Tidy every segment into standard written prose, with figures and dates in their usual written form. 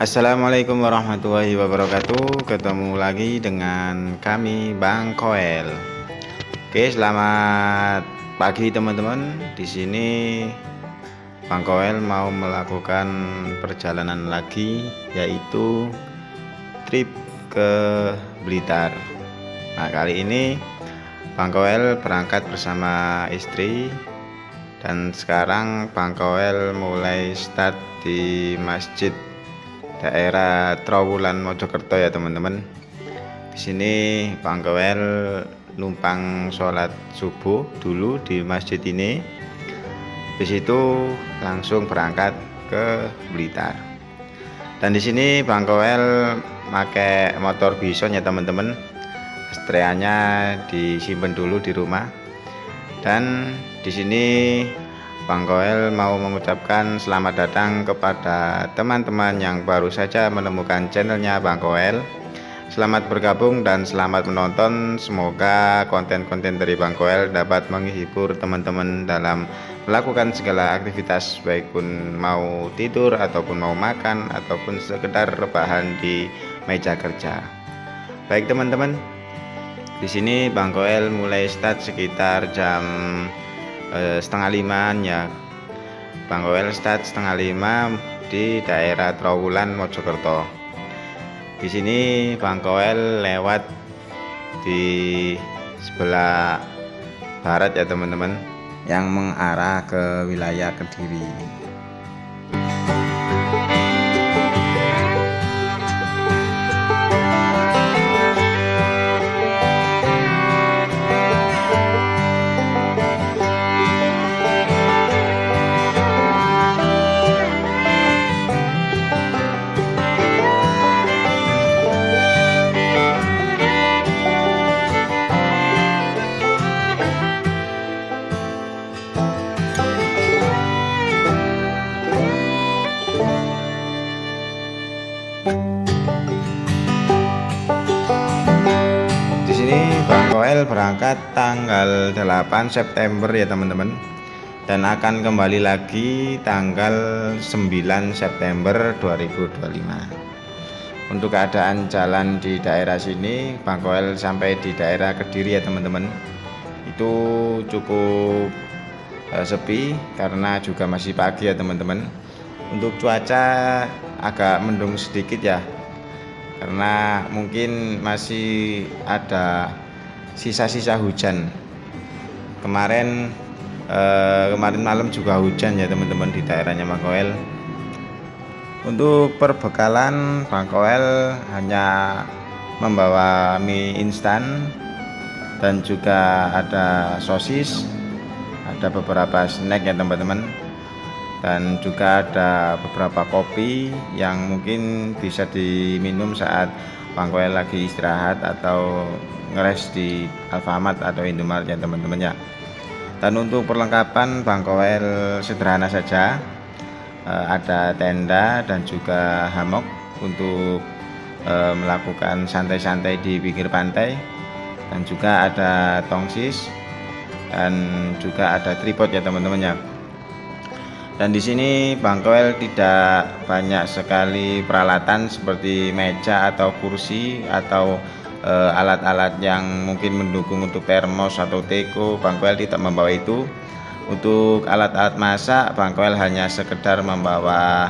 Assalamualaikum warahmatullahi wabarakatuh. Ketemu lagi dengan kami Bang Koel. Oke, selamat pagi teman-teman. Di sini Bang Koel mau melakukan perjalanan lagi, yaitu trip ke Blitar. Nah, kali ini Bang Koel berangkat bersama istri, dan sekarang Bang Koel mulai start di masjid daerah Trowulan Mojokerto ya teman-teman. Di sini Bang Koel numpang sholat subuh dulu di masjid ini. Habis itu langsung berangkat ke Blitar. Dan di sini Bang Koel pakai motor bison ya teman-teman. Astreanya disimpan dulu di rumah. Dan di sini Bang Koel mau mengucapkan selamat datang kepada teman-teman yang baru saja menemukan channelnya Bang Koel. Selamat bergabung dan selamat menonton. Semoga konten-konten dari Bang Koel dapat menghibur teman-teman dalam melakukan segala aktivitas, baik pun mau tidur ataupun mau makan ataupun sekedar rebahan di meja kerja. Baik teman-teman, di sini Bang Koel mulai start sekitar jam setengah limaan ya. Bang Koel start setengah 5 di daerah Trowulan Mojokerto. Di sini Bang Koel lewat di sebelah barat ya teman-teman, yang mengarah ke wilayah Kediri. Bang Koel berangkat tanggal 8 September ya teman-teman, dan akan kembali lagi tanggal 9 September 2025. Untuk keadaan jalan di daerah sini, Bang Koel sampai di daerah Kediri ya teman-teman, itu cukup sepi karena juga masih pagi ya teman-teman. Untuk cuaca agak mendung sedikit ya, karena mungkin masih ada sisa-sisa hujan. Kemarin malam juga hujan ya teman-teman di daerahnya Bang Koel. Untuk perbekalan, Bang Koel hanya membawa mie instan dan juga ada sosis, ada beberapa snack ya teman-teman, dan juga ada beberapa kopi yang mungkin bisa diminum saat Bang Koel lagi istirahat atau ngeres di Alfamart atau Indomaret ya teman-teman ya. Dan untuk perlengkapan Bang Koel sederhana saja, ada tenda dan juga hammock untuk melakukan santai-santai di pinggir pantai, dan juga ada tongsis dan juga ada tripod ya teman-teman ya. Dan di sini Bang Koel tidak banyak sekali peralatan seperti meja atau kursi atau alat-alat yang mungkin mendukung untuk termos atau teko. Bang Koel tidak membawa itu. Untuk alat-alat masak, Bang Koel hanya sekedar membawa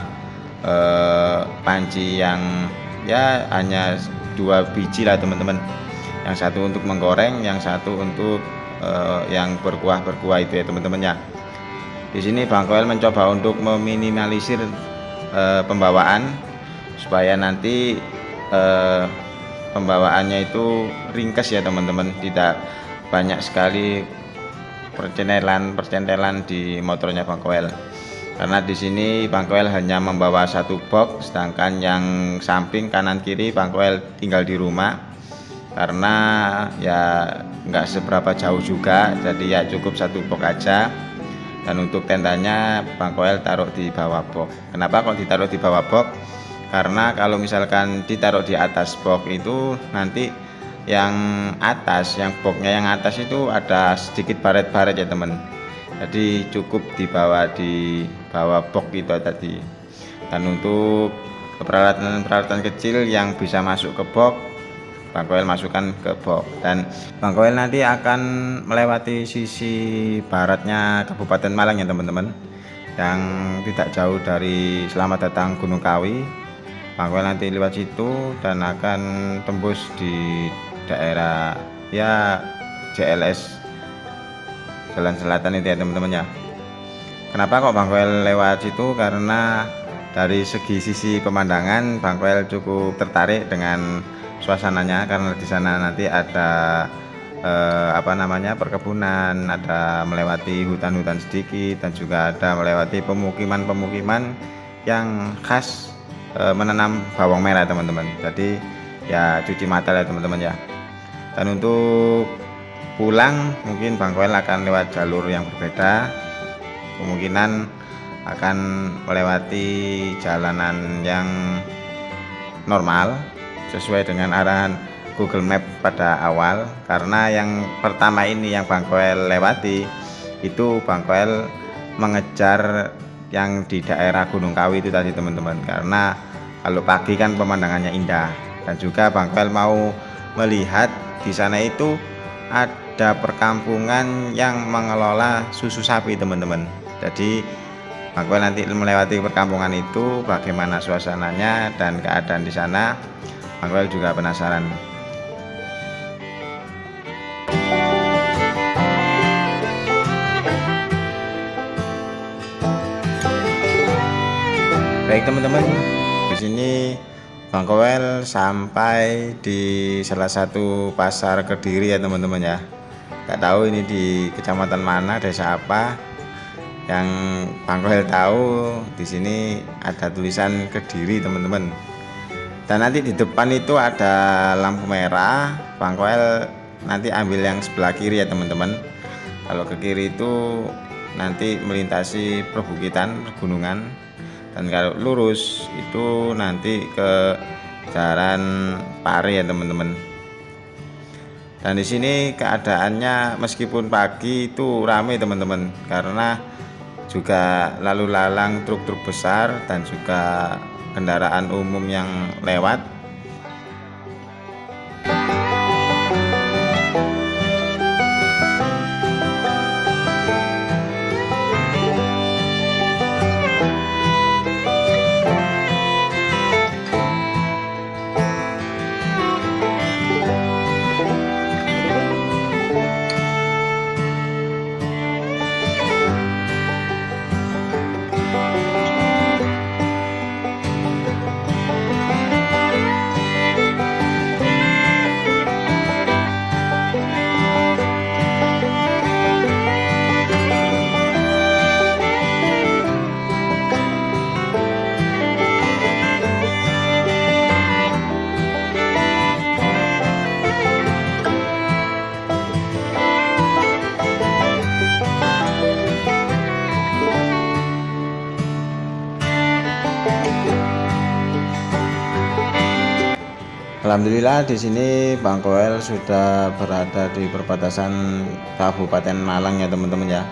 panci yang ya hanya 2 biji lah teman-teman. Yang satu untuk menggoreng, yang satu untuk yang berkuah-berkuah itu ya teman-teman ya. Di sini Bang Koel mencoba untuk meminimalisir pembawaan supaya nanti pembawaannya itu ringkas ya teman-teman, tidak banyak sekali percentelan di motornya Bang Koel. Karena di sini Bang Koel hanya membawa 1 box, sedangkan yang samping kanan kiri Bang Koel tinggal di rumah, karena ya nggak seberapa jauh juga, jadi ya cukup 1 box aja. Dan untuk tendanya Bang Koel taruh di bawah box. Kenapa kok ditaruh di bawah box? Karena kalau misalkan ditaruh di atas box itu nanti yang atas, yang boxnya yang atas itu ada sedikit baret-baret ya teman. Jadi cukup di bawah box itu tadi. Dan untuk peralatan-peralatan kecil yang bisa masuk ke box, Bang Koel masukkan ke box. Dan Bang Koel nanti akan melewati sisi baratnya Kabupaten Malang ya teman-teman, yang tidak jauh dari Selamat Datang Gunung Kawi. Bang Koel nanti lewat situ dan akan tembus di daerah ya JLS Jalan Selatan itu ya teman-teman ya. Kenapa kok Bang Koel lewat situ? Karena dari sisi pemandangan Bang Koel cukup tertarik dengan suasananya, karena di sana nanti ada perkebunan, ada melewati hutan-hutan sedikit, dan juga ada melewati pemukiman-pemukiman yang khas menanam bawang merah teman-teman. Jadi ya cuci mata ya teman-teman ya. Dan untuk pulang mungkin Bang Koel akan lewat jalur yang berbeda, kemungkinan akan melewati jalanan yang normal sesuai dengan arahan Google Map pada awal. Karena yang pertama ini yang Bang Koel lewati itu Bang Koel mengejar yang di daerah Gunung Kawi itu tadi teman-teman, karena kalau pagi kan pemandangannya indah, dan juga Bang Koel mau melihat di sana itu ada perkampungan yang mengelola susu sapi teman-teman. Jadi Bang Koel nanti melewati perkampungan itu, bagaimana suasananya dan keadaan di sana, Bang Koel juga penasaran. Baik teman-teman, di sini Bang Koel sampai di salah satu pasar Kediri ya teman-teman ya. Gak tahu ini di kecamatan mana, desa apa. Yang Bang Koel tahu di sini ada tulisan Kediri teman-teman. Dan nanti di depan itu ada lampu merah. Bang Koel nanti ambil yang sebelah kiri ya teman-teman. Kalau ke kiri itu nanti melintasi perbukitan, pegunungan. Dan kalau lurus itu nanti ke Jalan Pari ya teman-teman. Dan di sini keadaannya meskipun pagi itu ramai teman-teman, karena juga lalu lalang truk-truk besar dan juga kendaraan umum yang lewat. Alhamdulillah di sini Bang Koel sudah berada di perbatasan Kabupaten Malang ya teman-teman ya.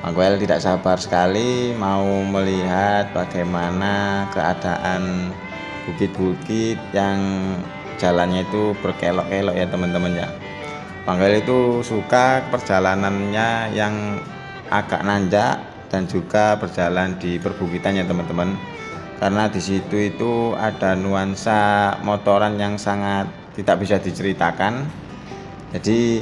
Bang Koel tidak sabar sekali mau melihat bagaimana keadaan bukit-bukit yang jalannya itu berkelok-kelok ya teman-teman ya. Bang Koel itu suka perjalanannya yang agak nanjak dan juga berjalan di perbukitan ya teman-teman. Karena di situ itu ada nuansa motoran yang sangat tidak bisa diceritakan. Jadi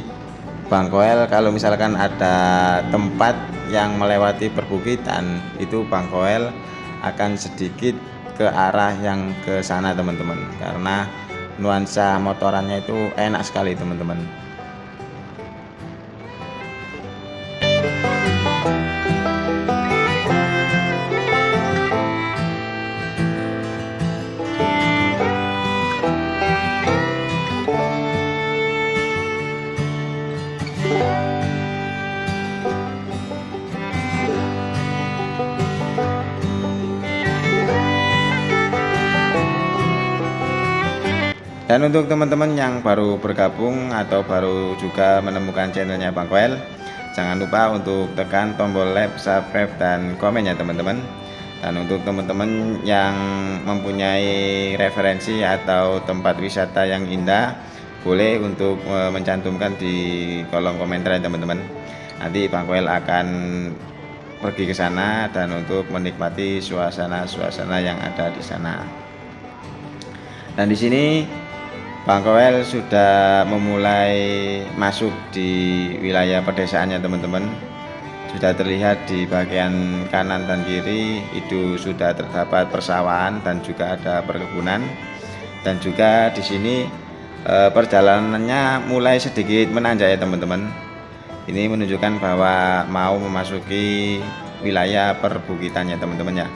Bang Koel kalau misalkan ada tempat yang melewati perbukitan, itu Bang Koel akan sedikit ke arah yang ke sana teman-teman, karena nuansa motorannya itu enak sekali teman-teman. Dan untuk teman-teman yang baru bergabung atau baru juga menemukan channelnya Bang Koel, jangan lupa untuk tekan tombol like, subscribe, dan komen ya teman-teman. Dan untuk teman-teman yang mempunyai referensi atau tempat wisata yang indah, boleh untuk mencantumkan di kolom komentar ya teman-teman. Nanti Bang Koel akan pergi ke sana dan untuk menikmati suasana-suasana yang ada di sana. Dan di sini Bang Koel sudah memulai masuk di wilayah pedesaannya teman-teman. Sudah terlihat di bagian kanan dan kiri itu sudah terdapat persawahan dan juga ada perkebunan. Dan juga di sini perjalanannya mulai sedikit menanjak ya teman-teman. Ini menunjukkan bahwa mau memasuki wilayah perbukitannya teman-teman ya.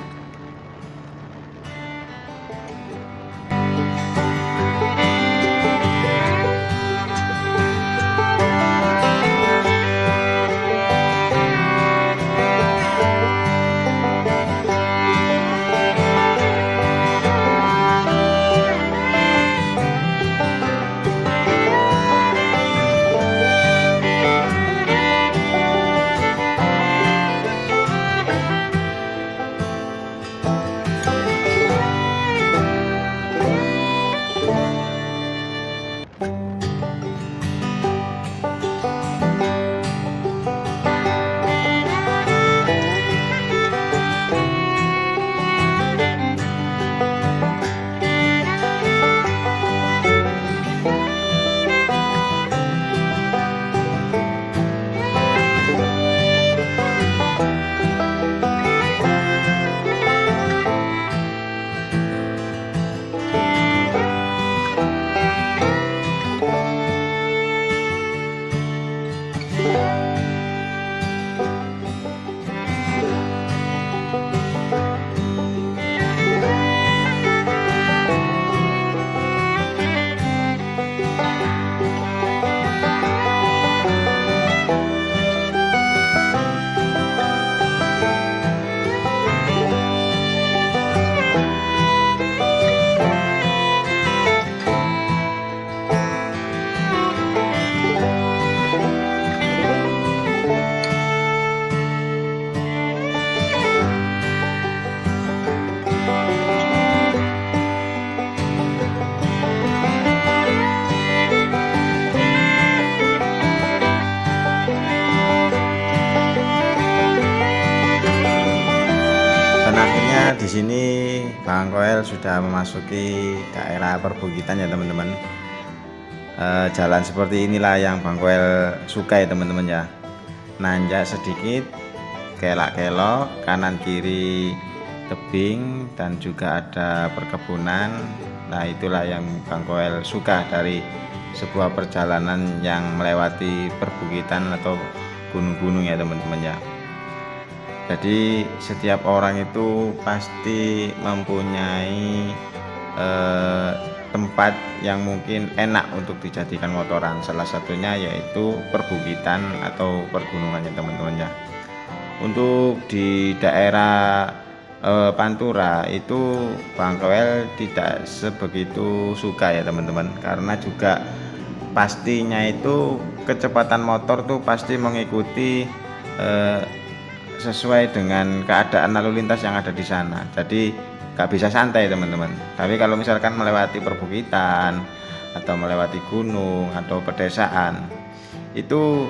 Di sini Bang Koel sudah memasuki daerah perbukitan ya teman-teman. Jalan seperti inilah yang Bang Koel suka ya teman-teman ya. Nanjak sedikit, kelak-kelok, kanan kiri tebing dan juga ada perkebunan. Nah itulah yang Bang Koel suka dari sebuah perjalanan yang melewati perbukitan atau gunung-gunung ya teman-teman ya. Jadi setiap orang itu pasti mempunyai tempat yang mungkin enak untuk dijadikan motoran. Salah satunya yaitu perbukitan atau pergunungannya teman-teman ya. Untuk di daerah Pantura itu Bang Koel tidak sebegitu suka ya teman-teman, karena juga pastinya itu kecepatan motor tuh pasti mengikuti sesuai dengan keadaan lalu lintas yang ada di sana. Jadi gak bisa santai teman-teman. Tapi kalau misalkan melewati perbukitan atau melewati gunung atau pedesaan, itu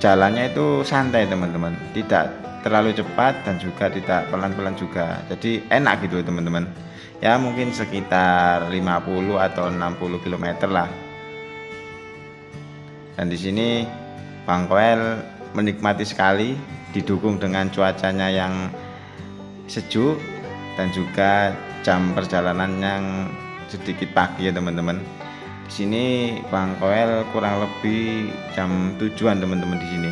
jalannya itu santai teman-teman, tidak terlalu cepat dan juga tidak pelan-pelan juga. Jadi enak gitu teman-teman ya, mungkin sekitar 50 atau 60 km lah. Dan di sini Bang Koel menikmati sekali, didukung dengan cuacanya yang sejuk dan juga jam perjalanan yang sedikit pagi ya teman-teman. Di sini Bang Koel kurang lebih jam 7-an teman-teman di sini.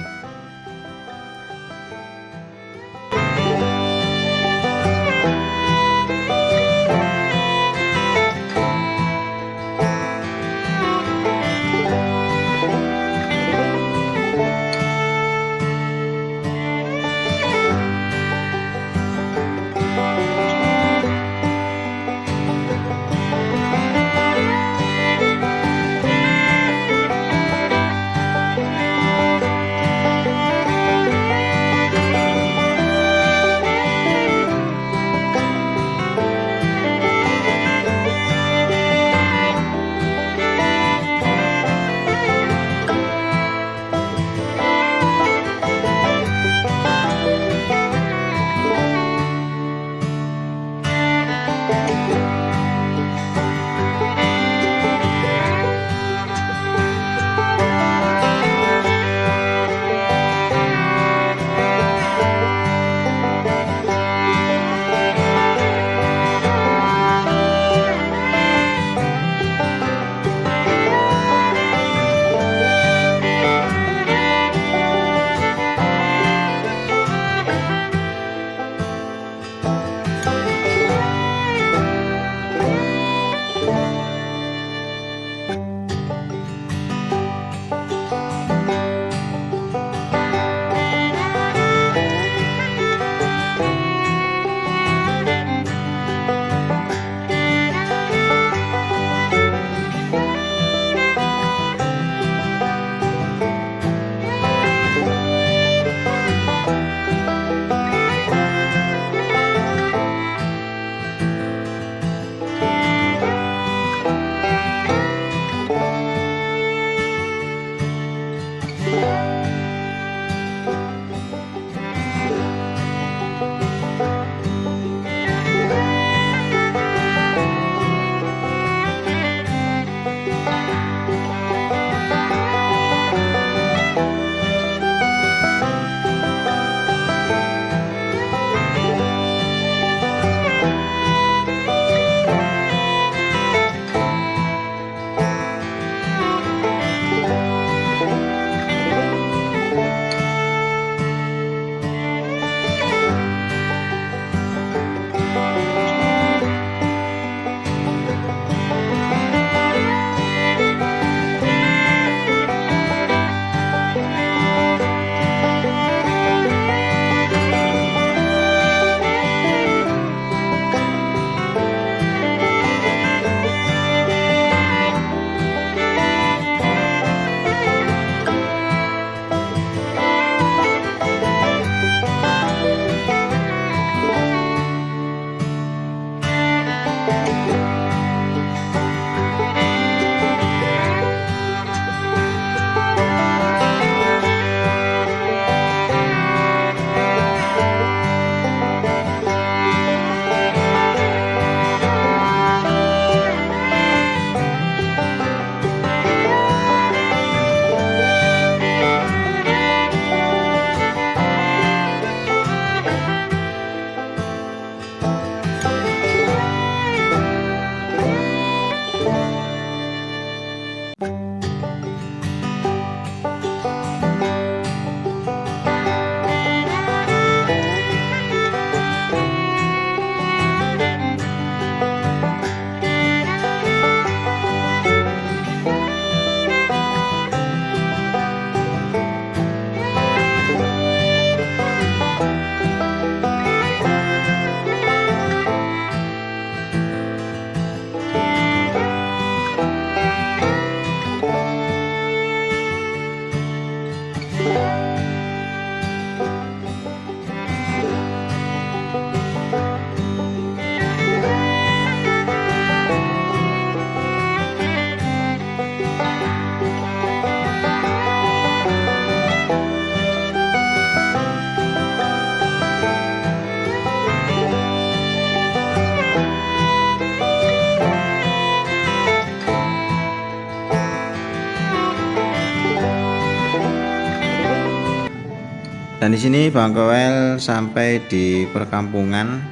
Dan di sini Bang Koel sampai di perkampungan,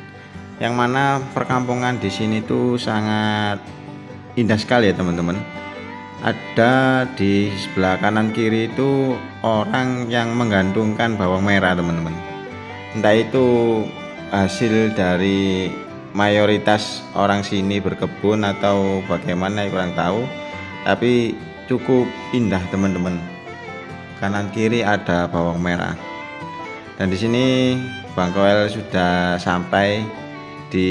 yang mana perkampungan di sini tuh sangat indah sekali ya teman-teman. Ada di sebelah kanan kiri itu orang yang menggantungkan bawang merah teman-teman. Entah itu hasil dari mayoritas orang sini berkebun atau bagaimana, kurang tahu, tapi cukup indah teman-teman. Kanan kiri ada bawang merah. Dan di sini Bang Koel sudah sampai di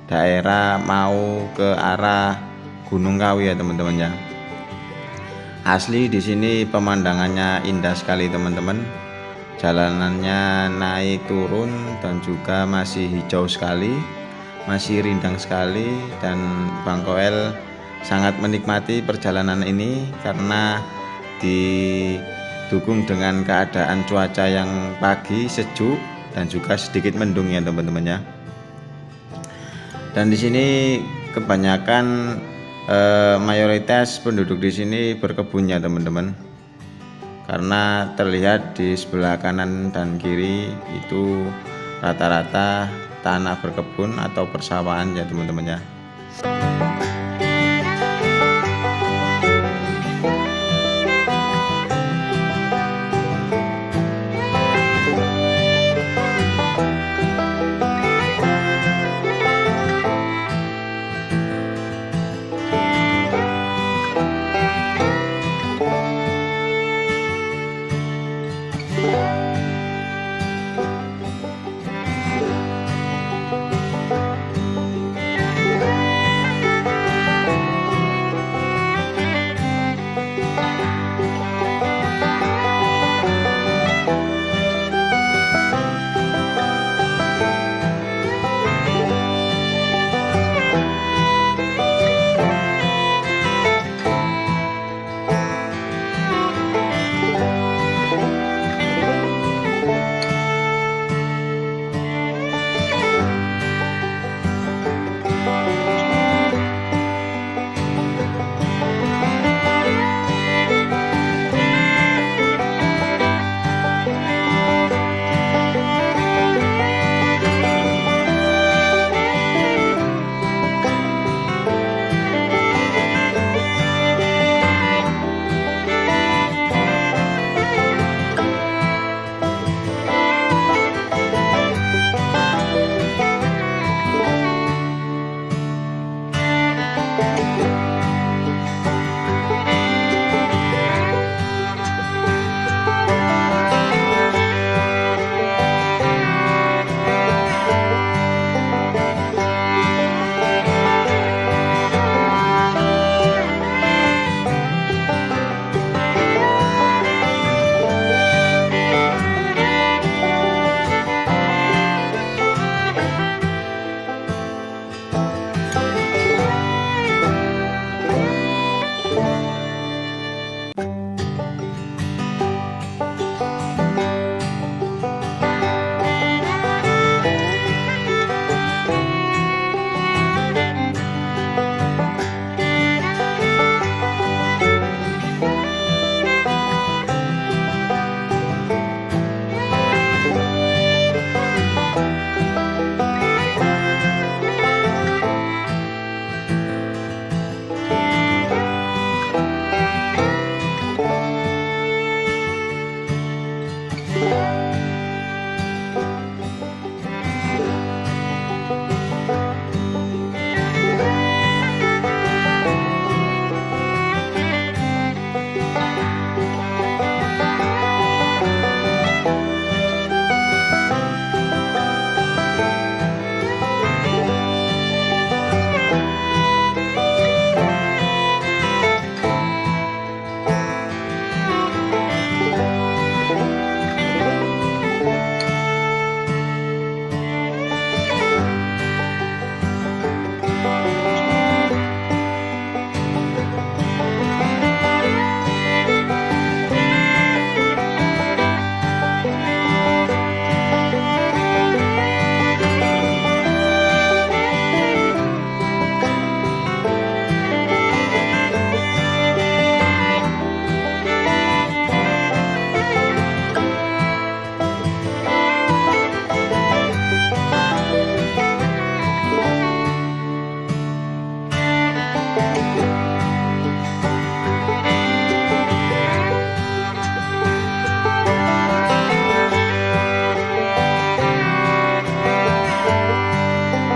daerah mau ke arah Gunung Kawi ya teman-teman ya. Asli di sini pemandangannya indah sekali teman-teman. Jalanannya naik turun dan juga masih hijau sekali, masih rindang sekali, dan Bang Koel sangat menikmati perjalanan ini karena didukung dengan keadaan cuaca yang pagi sejuk dan juga sedikit mendung ya teman-teman ya. Dan di sini kebanyakan mayoritas penduduk di sini berkebun ya teman-teman, karena terlihat di sebelah kanan dan kiri itu rata-rata tanah berkebun atau persawahan ya teman-teman ya.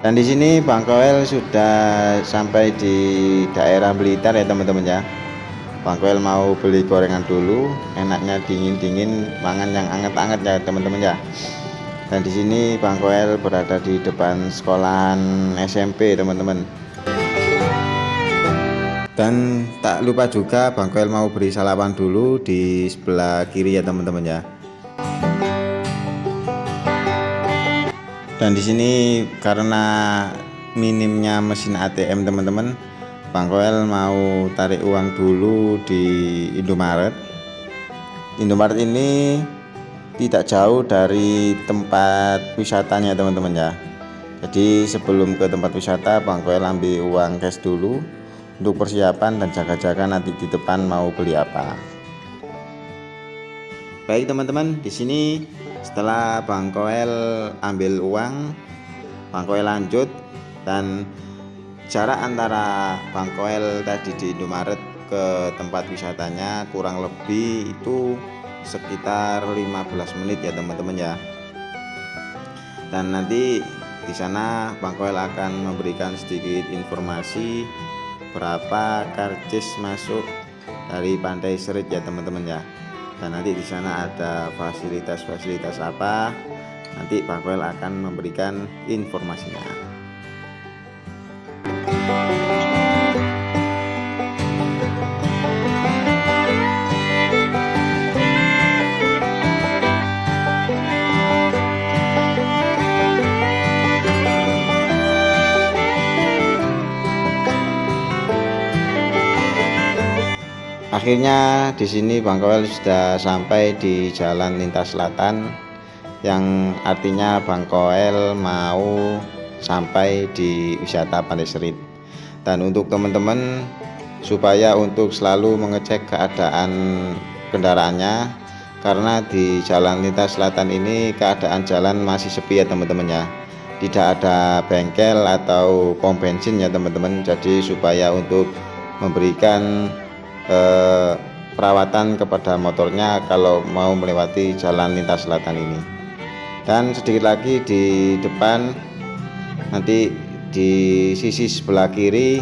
Dan di sini Bang Koel sudah sampai di daerah Blitar ya teman-teman ya. Bang Koel mau beli gorengan dulu, enaknya dingin-dingin, mangan yang anget-anget ya teman-teman ya. Dan di sini Bang Koel berada di depan sekolahan SMP teman-teman. Dan tak lupa juga Bang Koel mau beri sarapan dulu di sebelah kiri ya teman-teman ya. Dan di sini karena minimnya mesin ATM teman-teman, Bang Koel mau tarik uang dulu di Indomaret. Indomaret ini tidak jauh dari tempat wisatanya teman-teman ya. Jadi sebelum ke tempat wisata Bang Koel ambil uang cash dulu untuk persiapan dan jaga-jaga nanti di depan mau beli apa. Baik teman-teman, di sini setelah Bang Koel ambil uang, Bang Koel lanjut, dan jarak antara Bang Koel tadi di Indomaret ke tempat wisatanya kurang lebih itu sekitar 15 menit ya teman-teman ya. Dan nanti di sana Bang Koel akan memberikan sedikit informasi berapa karcis masuk dari Pantai Serit ya teman-teman ya. Dan nanti di sana ada fasilitas-fasilitas apa, nanti Bang Koel akan memberikan informasinya. Akhirnya di sini Bang Koel sudah sampai di Jalan Lintas Selatan, yang artinya Bang Koel mau sampai di wisata Pantai Serit. Dan untuk teman-teman supaya untuk selalu mengecek keadaan kendaraannya, karena di Jalan Lintas Selatan ini keadaan jalan masih sepi ya teman-teman ya. Tidak ada bengkel atau pom bensin ya teman-teman. Jadi supaya untuk memberikan perawatan kepada motornya kalau mau melewati Jalan Lintas Selatan ini. Dan sedikit lagi di depan, nanti di sisi sebelah kiri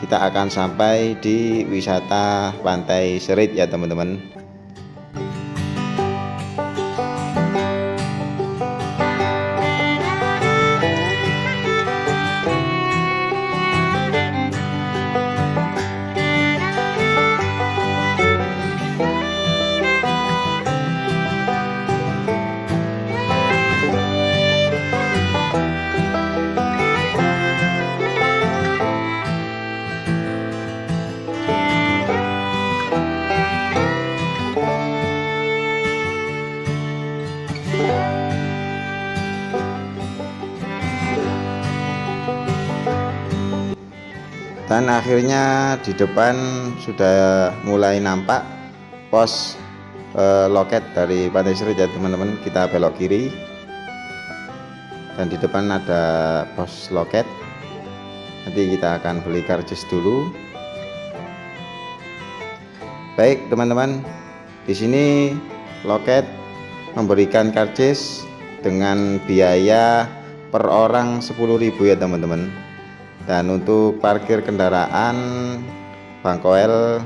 kita akan sampai di wisata Pantai Serit ya teman-teman. Dan akhirnya di depan sudah mulai nampak pos loket dari Pantai Serit ya teman-teman. Kita belok kiri dan di depan ada pos loket. Nanti kita akan beli karcis dulu. Baik teman-teman, di sini loket memberikan karcis dengan biaya per orang 10.000 ya teman-teman. Dan untuk parkir kendaraan Bang Koel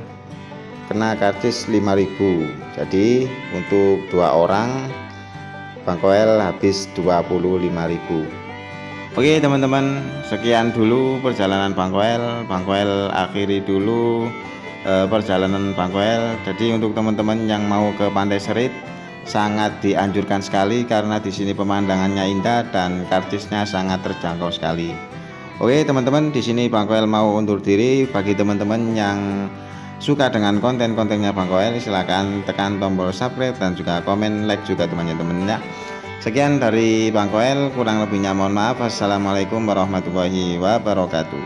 kena karcis 5.000. Jadi untuk 2 orang Bang Koel habis 25.000. Oke teman-teman, sekian dulu perjalanan Bang Koel. Bang Koel akhiri dulu perjalanan Bang Koel. Jadi untuk teman-teman yang mau ke Pantai Serit sangat dianjurkan sekali, karena di sini pemandangannya indah dan karcisnya sangat terjangkau sekali. Oke teman-teman, di sini Bang Koel mau undur diri. Bagi teman-teman yang suka dengan konten-kontennya Bang Koel, silahkan tekan tombol subscribe dan juga komen, like juga teman-teman ya. Sekian dari Bang Koel, kurang lebihnya mohon maaf. Assalamualaikum warahmatullahi wabarakatuh.